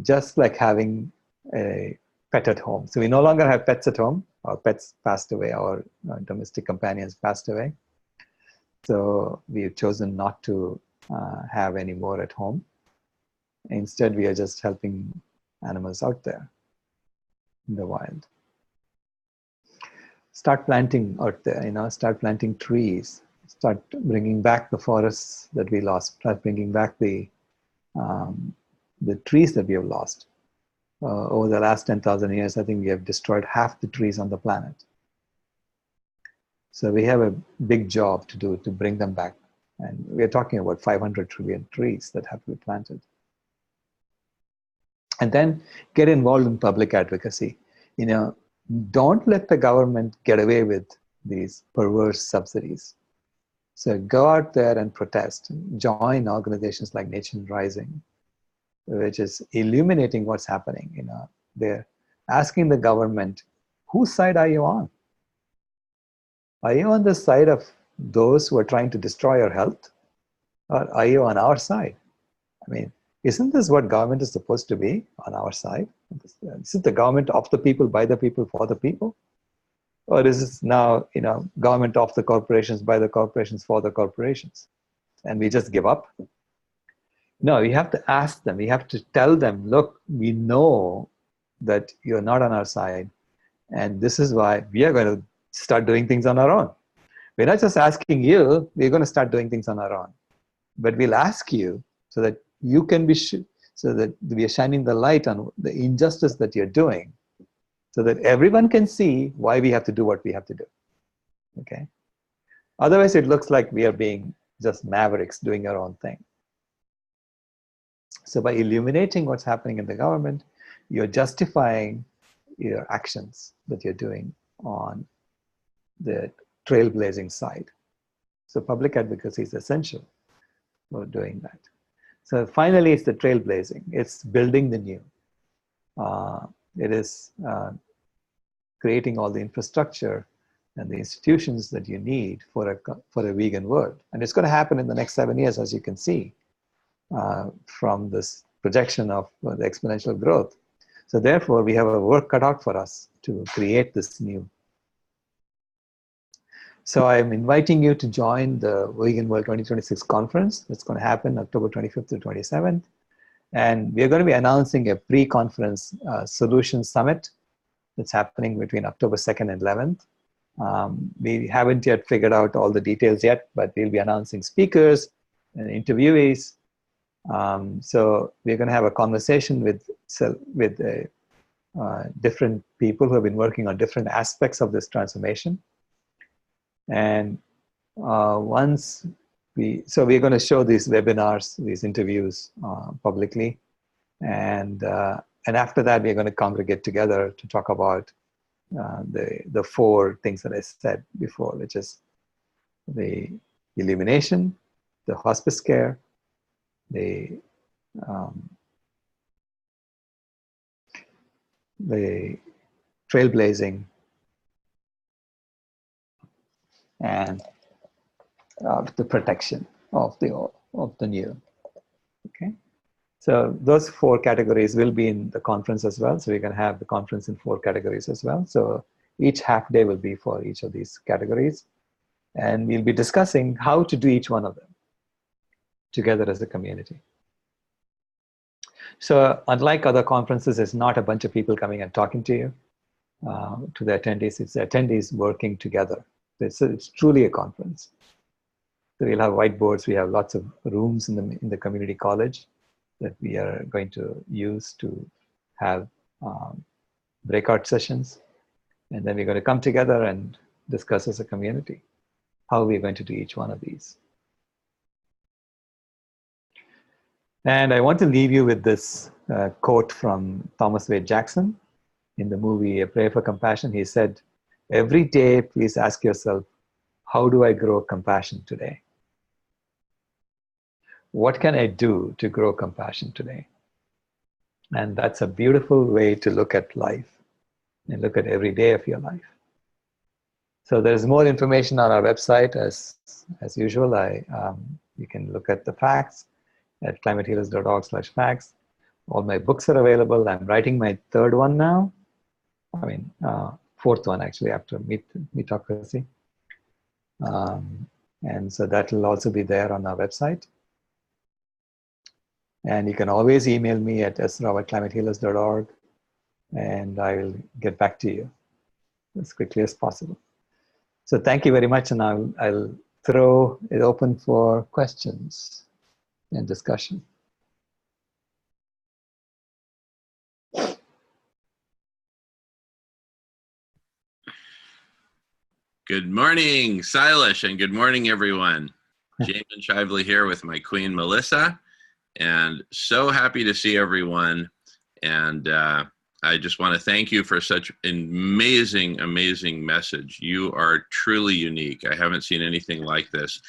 [SPEAKER 1] just like having a pet at home. So we no longer have pets at home. Our pets passed away, our domestic companions passed away. So we've chosen not to have any more at home. Instead, we are just helping animals out there in the wild. Start planting out there, start planting trees, start bringing back the forests that we lost, start bringing back the trees that we have lost. Over the last 10,000 years, I think we have destroyed half the trees on the planet. So we have a big job to do to bring them back. And we're talking about 500 trillion trees that have to be planted. And then get involved in public advocacy. Don't let the government get away with these perverse subsidies. So go out there and protest. Join organizations like Nation Rising, which is illuminating what's happening. They're asking the government, whose side are you on? Are you on the side of those who are trying to destroy your health? Or are you on our side? Isn't this what government is supposed to be, on our side? Isn't the government of the people, by the people, for the people? or is this now, government of the corporations, by the corporations, for the corporations? And we just give up? No, we have to ask them. We have to tell them, look, we know that you're not on our side. And this is why we are going to start doing things on our own. We're not just asking you, we're going to start doing things on our own. But we'll ask you so that you can be, so that we are shining the light on the injustice that you're doing, so that everyone can see why we have to do what we have to do. Okay? Otherwise, it looks like we are being just mavericks doing our own thing. So by illuminating what's happening in the government, you're justifying your actions that you're doing on the trailblazing side. So public advocacy is essential for doing that. So finally, it's the trailblazing. It's building the new. It is creating all the infrastructure and the institutions that you need for a vegan world. And it's going to happen in the next 7 years, as you can see, from this projection of the exponential growth. So therefore, we have a work cut out for us to create this new. So I'm inviting you to join the Vegan World 2026 conference. It's going to happen October 25th to 27th. And we're going to be announcing a pre-conference solution summit that's happening between October 2nd and 11th. We haven't yet figured out all the details yet, but we'll be announcing speakers and interviewees. So we're going to have a conversation with different people who have been working on different aspects of this transformation. And once we're going to show these webinars, these interviews publicly, and after that we're going to congregate together to talk about the 4 things that I said before, which is the illumination, the hospice care, the trailblazing, and the protection of the new. Okay, so those 4 categories will be in the conference as well. So we can have the conference in 4 categories as well. So each half day will be for each of these categories, and we'll be discussing how to do each one of them together as a community. So unlike other conferences, it's not a bunch of people coming and talking to you, to the attendees. It's the attendees working together. It's truly a conference. So we'll have whiteboards. We have lots of rooms in the community college that we are going to use to have breakout sessions. And then we're going to come together and discuss as a community how we're going to do each one of these. And I want to leave you with this quote from Thomas Wade Jackson in the movie A Prayer for Compassion. He said, "Every day, please ask yourself, how do I grow compassion today? What can I do to grow compassion today?" And that's a beautiful way to look at life and look at every day of your life. So there's more information on our website as usual. You can look at the facts at climatehealers.org/facts. All my books are available. I'm writing my 3rd one now. 4th one actually, after Metocracy. And so that will also be there on our website. And you can always email me at srao@climatehealers.org, and I will get back to you as quickly as possible. So thank you very much, and I'll throw it open for questions and discussion.
[SPEAKER 2] Good morning, Silas, and good morning, everyone. Jamin Shively here with my queen, Melissa, and so happy to see everyone. And I just want to thank you for such an amazing, amazing message. You are truly unique. I haven't seen anything like this.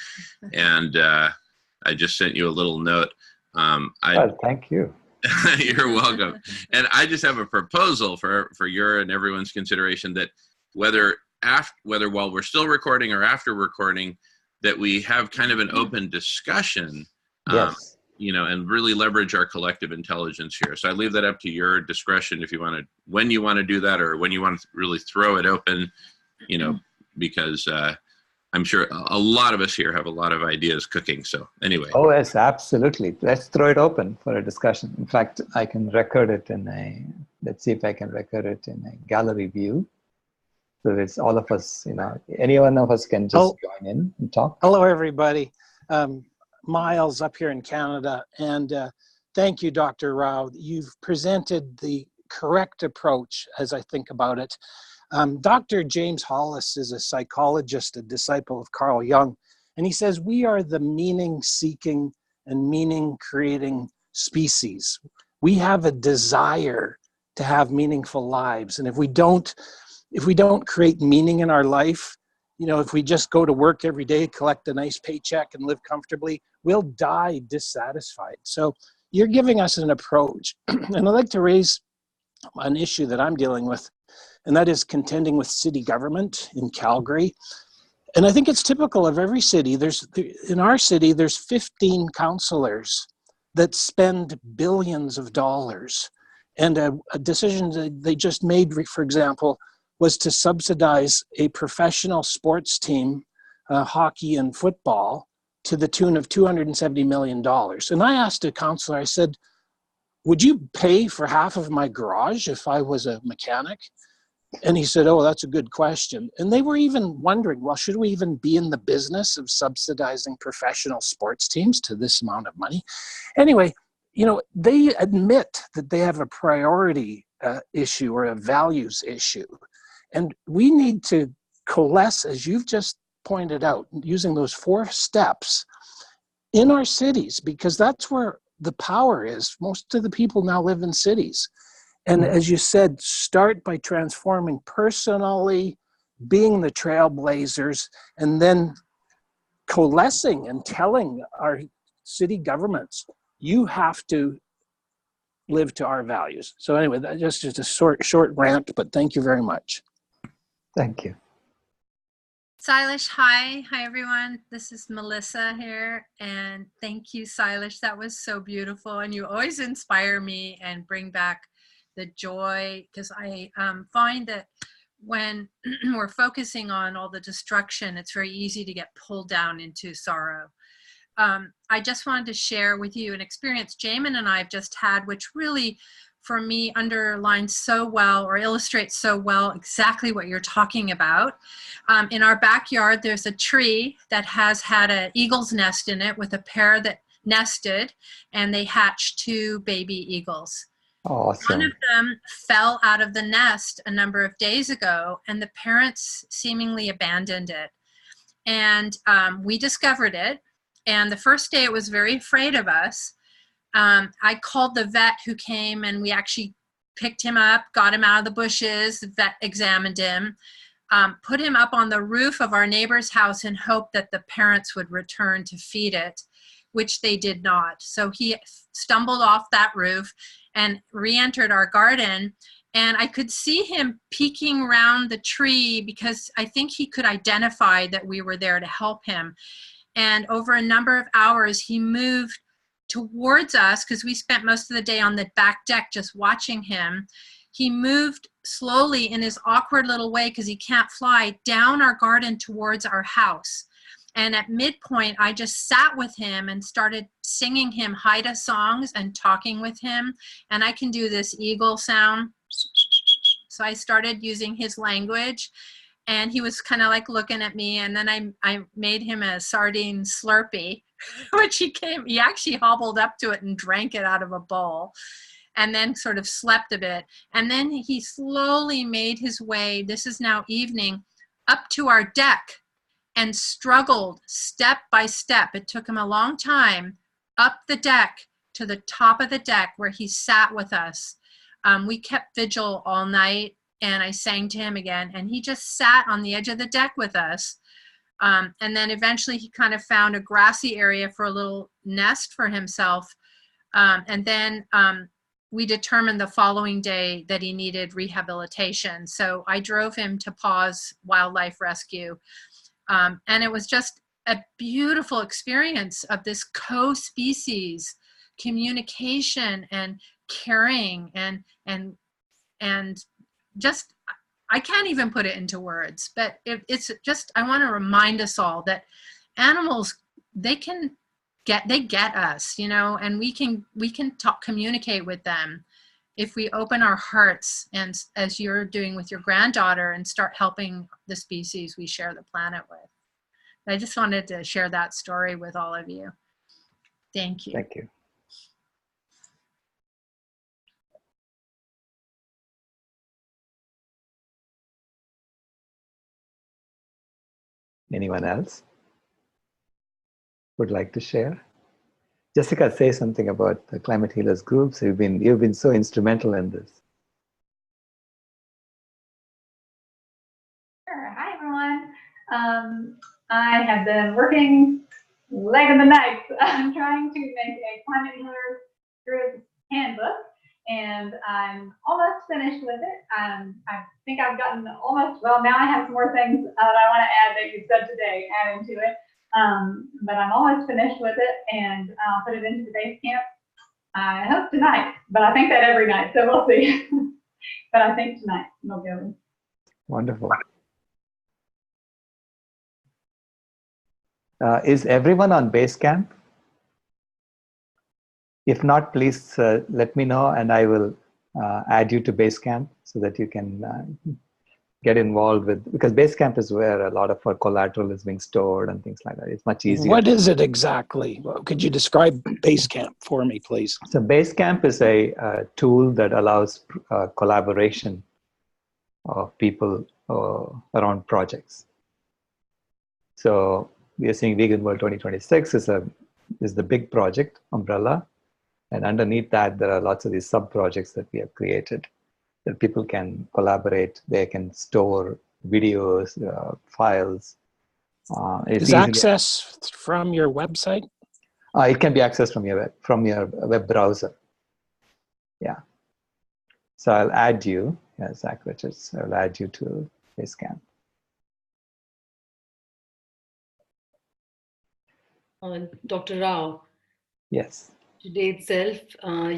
[SPEAKER 2] And I just sent you a little note.
[SPEAKER 1] Thank you.
[SPEAKER 2] You're welcome. And I just have a proposal for your and everyone's consideration, that whether while we're still recording or after recording, that we have kind of an open discussion,
[SPEAKER 1] yes.
[SPEAKER 2] And really leverage our collective intelligence here. So I leave that up to your discretion if you want to, when you want to do that, or when you want to really throw it open you know, because I'm sure a lot of us here have a lot of ideas cooking. So anyway.
[SPEAKER 1] Oh, yes, absolutely. Let's throw it open for a discussion. In fact, I can record it in let's see if I can record it in a gallery view. So it's all of us, you know, any one of us can just join in and talk.
[SPEAKER 3] Hello, everybody. Miles up here in Canada. And thank you, Dr. Rao. You've presented the correct approach as I think about it. Dr. James Hollis is a psychologist, a disciple of Carl Jung, and he says we are the meaning-seeking and meaning-creating species. We have a desire to have meaningful lives, and if we don't create meaning in our life, you know, if we just go to work every day, collect a nice paycheck, and live comfortably, we'll die dissatisfied. So you're giving us an approach, and I'd like to raise an issue that I'm dealing with, and that is contending with city government in Calgary. And I think it's typical of every city. In our city, there's 15 councillors that spend billions of dollars. And a decision that they just made, for example, was to subsidize a professional sports team, hockey and football, to the tune of $270 million. And I asked a councillor, I said, would you pay for half of my garage if I was a mechanic? And he said, oh, that's a good question. And they were even wondering, well, should we even be in the business of subsidizing professional sports teams to this amount of money? Anyway, you know, they admit that they have a priority issue or a values issue. And we need to coalesce, as you've just pointed out, using those 4 steps in our cities, because that's where the power is. Most of the people now live in cities. And as you said, start by transforming personally, being the trailblazers, and then coalescing and telling our city governments, you have to live to our values. So anyway, that's just a short rant, but thank you very much.
[SPEAKER 1] Thank you.
[SPEAKER 4] Silas, hi everyone. This is Melissa here, and thank you, Silas. That was so beautiful, and you always inspire me and bring back the joy, because I find that when we're focusing on all the destruction, it's very easy to get pulled down into sorrow. I just wanted to share with you an experience Jamin and I have just had, which really, for me, underlines so well or illustrates so well exactly what you're talking about. In our backyard, there's a tree that has had an eagle's nest in it with a pair that nested, and they hatched 2 baby eagles.
[SPEAKER 1] Awesome.
[SPEAKER 4] One of them fell out of the nest a number of days ago, and the parents seemingly abandoned it. And we discovered it, and the first day it was very afraid of us. I called the vet who came, and we actually picked him up, got him out of the bushes. The vet examined him, put him up on the roof of our neighbor's house in hope that the parents would return to feed it, which they did not. So he stumbled off that roof and re-entered our garden. And I could see him peeking around the tree because I think he could identify that we were there to help him. And over a number of hours, he moved towards us, because we spent most of the day on the back deck just watching him. He moved slowly in his awkward little way, because he can't fly, down our garden towards our house. And at midpoint, I just sat with him and started singing him Haida songs and talking with him. And I can do this eagle sound. So I started using his language, and he was kind of like looking at me. And then I made him a sardine Slurpee, which he actually hobbled up to it and drank it out of a bowl, and then sort of slept a bit. And then he slowly made his way, this is now evening, up to our deck, and struggled step by step. It took him a long time up the deck to the top of the deck where he sat with us. We kept vigil all night, and I sang to him again, and he just sat on the edge of the deck with us. And then eventually he kind of found a grassy area for a little nest for himself. And then we determined the following day that he needed rehabilitation. So I drove him to Paws Wildlife Rescue. And it was just a beautiful experience of this co-species communication and caring and just, I can't even put it into words, but it's just, I want to remind us all that animals, they get us, you know, and we can communicate with them if we open our hearts, and as you're doing with your granddaughter, and start helping the species we share the planet with. I just wanted to share that story with all of you. Thank you.
[SPEAKER 1] Thank you. Anyone else would like to share? Jessica, say something about the climate healers groups. You've been so instrumental in this.
[SPEAKER 5] Sure. Hi, everyone. I have been working late in the night trying to make a climate healers group handbook, and I'm almost finished with it. I think I've gotten almost, well, now I have some more things that I want to add that you said today, add into it. But I'm almost finished with it, and I'll put it into the base camp. I hope tonight, but I think that every night, so we'll see. But I think tonight we'll go.
[SPEAKER 1] Wonderful. Is everyone on Basecamp? If not, please let me know, and I will add you to Basecamp so that you can get involved with, because Basecamp is where a lot of our collateral is being stored and things like that. It's much easier.
[SPEAKER 3] What is it exactly? Could you describe Basecamp for me, please?
[SPEAKER 1] So Basecamp is a tool that allows collaboration of people around projects. So we are seeing Vegan World 2026 is the big project umbrella, and underneath that there are lots of these sub projects that we have created that people can collaborate. They can store videos, files.
[SPEAKER 3] Is access from your website?
[SPEAKER 1] It can be accessed from your web browser. Yeah. So I'll add you, Zach Richards. I'll add you to Basecamp.
[SPEAKER 6] Dr. Rao.
[SPEAKER 1] Yes.
[SPEAKER 6] Today itself,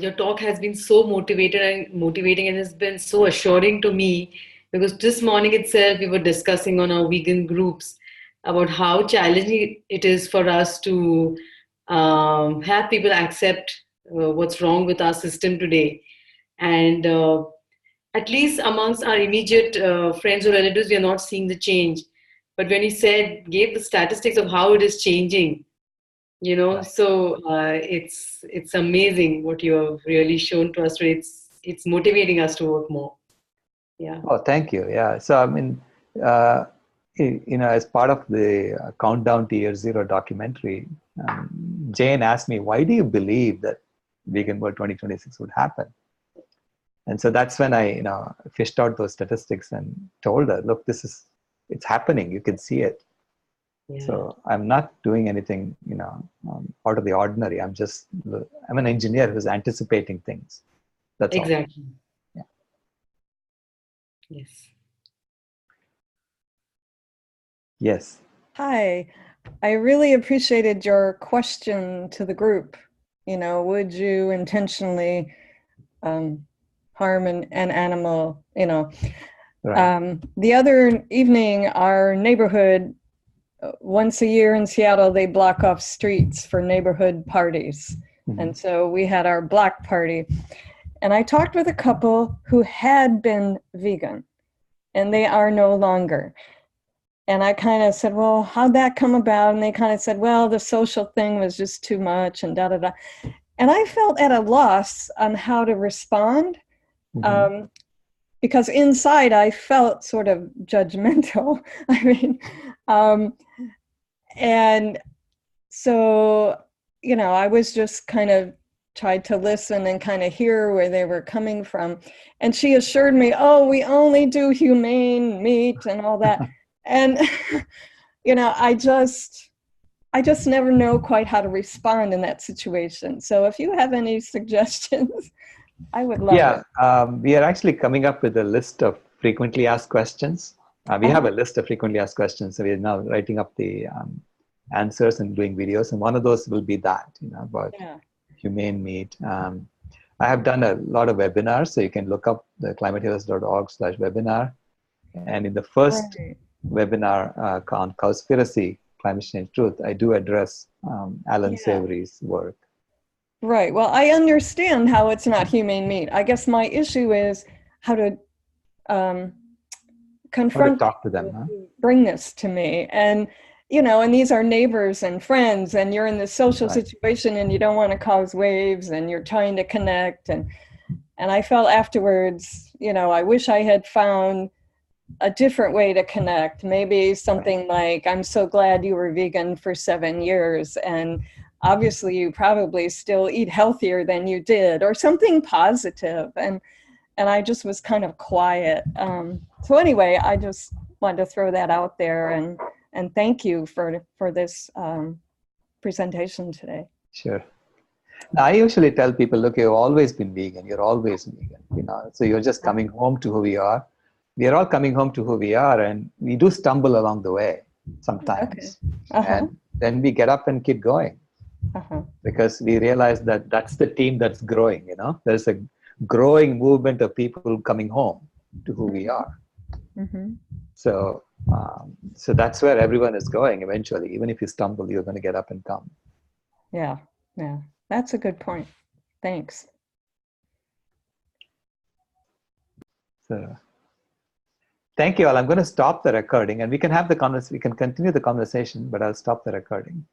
[SPEAKER 6] your talk has been so motivating and has been so assuring to me, because this morning itself we were discussing on our vegan groups about how challenging it is for us to have people accept what's wrong with our system today. And at least amongst our immediate friends or relatives, we are not seeing the change. But when you gave the statistics of how it is changing, you know, right. So it's amazing what you have really shown to us. It's motivating us to work more. Yeah.
[SPEAKER 1] Oh, thank you. Yeah. So I mean, you know, as part of the Countdown to Year Zero documentary, Jane asked me, "Why do you believe that Vegan World 2026 would happen?" And so that's when I, you know, fished out those statistics and told her, "Look, it's happening. You can see it." Yeah. So I'm not doing anything, you know, out of the ordinary. I'm an engineer who's anticipating things. That's
[SPEAKER 6] exactly.
[SPEAKER 1] All. Yeah.
[SPEAKER 6] Yes.
[SPEAKER 1] Yes.
[SPEAKER 7] Hi. I really appreciated your question to the group. You know, would you intentionally harm an animal? You know, right. The other evening, our neighborhood, once a year in Seattle, they block off streets for neighborhood parties. Mm-hmm. And so we had our block party. And I talked with a couple who had been vegan, and they are no longer. And I kind of said, well, how'd that come about? And they kind of said, well, the social thing was just too much and da-da-da. And I felt at a loss on how to respond. Mm-hmm. Because inside I felt sort of judgmental. I mean, and so, you know, I was just kind of tried to listen and kind of hear where they were coming from. And she assured me, oh, we only do humane meat and all that. And, you know, I just never know quite how to respond in that situation. So if you have any suggestions, I would love it.
[SPEAKER 1] Yeah, we are actually coming up with a list of frequently asked questions. We have a list of frequently asked questions. So we are now writing up the answers and doing videos. And one of those will be that, you know, about humane meat. I have done a lot of webinars. So you can look up the climatehealers.org/webinar. And in the first
[SPEAKER 7] Right.
[SPEAKER 1] webinar on Cowspiracy, Climate Change Truth, I do address Alan
[SPEAKER 7] Yeah.
[SPEAKER 1] Savory's work.
[SPEAKER 7] Right. Well, I understand how it's not humane meat. I guess my issue is how to confront
[SPEAKER 1] talk to them,
[SPEAKER 7] people
[SPEAKER 1] huh?
[SPEAKER 7] who bring this to me. And, you know, and these are neighbors and friends, and you're in this social
[SPEAKER 1] Right.
[SPEAKER 7] situation and you don't want to cause waves and you're trying to connect. And I felt afterwards, you know, I wish I had found a different way to connect. Maybe something like, I'm so glad you were vegan for 7 years, and obviously you probably still eat healthier than you did, or something positive. And I just was kind of quiet. So anyway, I just wanted to throw that out there, and thank you for this presentation today.
[SPEAKER 1] Sure. Now, I usually tell people, look, you've always been vegan. You're always vegan. You know, so you're just coming home to who we are. We are all coming home to who we are, and we do stumble along the way sometimes.
[SPEAKER 7] Okay.
[SPEAKER 1] And then we get up and keep going, because we realize that that's the team that's growing. You know, there's a growing movement of people coming home to who we are. So that's where everyone is going eventually. Even if you stumble, you're going to get up and come.
[SPEAKER 7] Yeah, that's a good point. Thanks.
[SPEAKER 1] So thank you all. I'm going to stop the recording, and we can have the we can continue the conversation, but I'll stop the recording.